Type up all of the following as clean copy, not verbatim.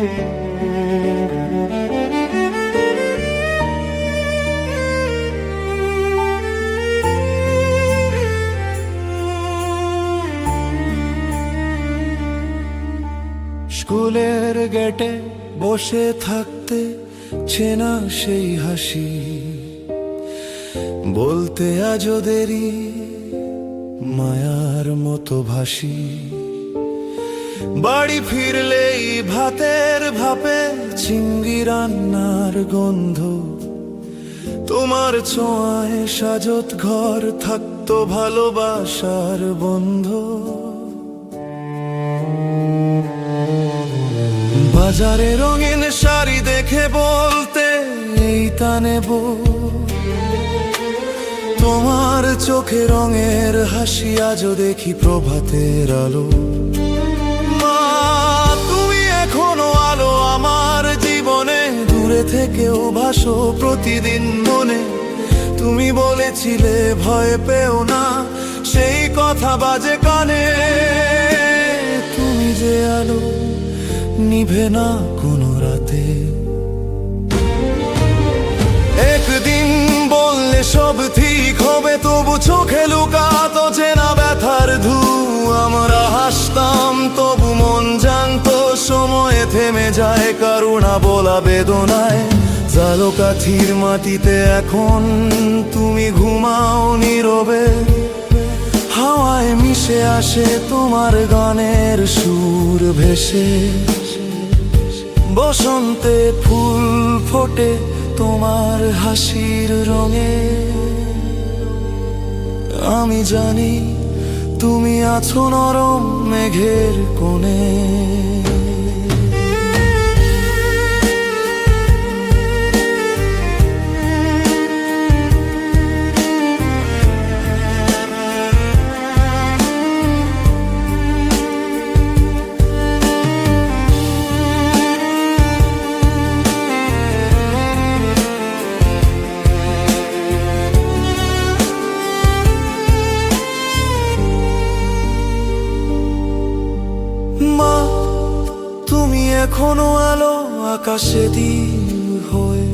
স্কুলের গেটে বসে থাকতে চেনা সেই হাসি, বলতে আজও দেরি মায়ার মতো ভাসি। বাড়ি ফিরলেই ভাতের ভাপে চিংড়ি রান্নার গন্ধ, তোমার ছোঁয়ায় সাজত ঘর থাকতো ভালোবাসার বন্ধ। বাজারে রঙিন শাড়ি দেখে বলতে এইটা নেব, তোমার চোখে রঙের হাসি আজও দেখি প্রভাতের আলো। মা তুমি এখনো আলো আমার জীবনে, দূরে থেকেও ভাসো প্রতিদিন মনে। তুমি বলেছিলে ভয় পেও না, সেই কথা বাজে কানে। তুমি যে আলো নিভে না কোনো রাতে, একদিন বললে সব ঠিক হবে, তবু চোখে লুকাতো চেনা ব্যথার ধু। আমরা হাসতাম তবু মন জানতো সময়ে থেমে যায় করুণা বলা বেদনায়। জালো কাঠির মাটিতে এখন তুমি ঘুমাও নীরবে, হাওয়ায় মিশে আসে তোমার গানের সুর ভেসে। বসন্তে ফুল ফোটে তোমার হাসির রঙে, আমি জানি তুমি আছো নরম মেঘের কোণে। মা তুমি এখনো আলো আকাশে দিন হয়ে,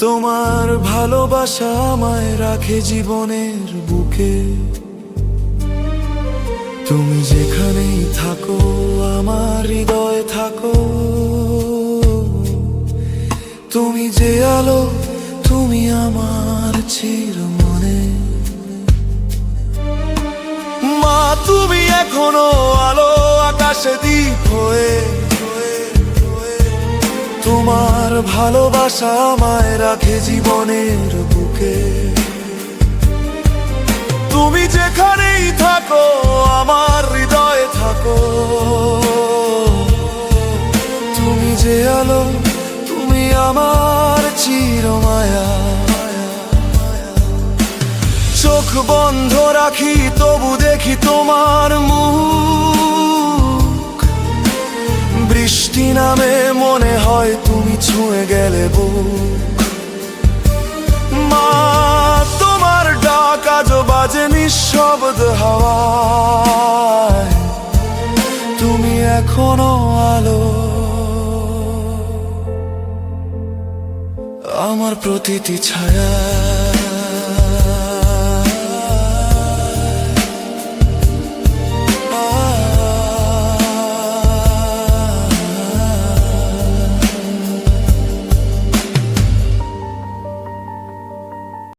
তোমার ভালোবাসা আমায় রাখে জীবনের বুকে। তুমি যেখানেই থাকো আমার হৃদয়ে থাকো, তুমি যে আলো তুমি আমার চিরমনে। মা তুমি এখনো আলো আকাশে দ্বীপ হয়ে, তোমার ভালোবাসা আমায় রাখে জীবনের বুকে। তুমি যেখানেই থাকো আমার হৃদয়ে থাকো, তুমি যে আলো তুমি আমার চিরমায়া। চোখ বন্ধ রাখি তবু দেখি তোমার মুখ, বৃষ্টি নামে মনে হয় তুমি ছুঁয়ে গেলে বুক। মা তোমার ডাক আজও বাজে নিঃশব্দ হাওয়ায়, তুমি এখনো আলো আমার প্রতিটি ছায়া।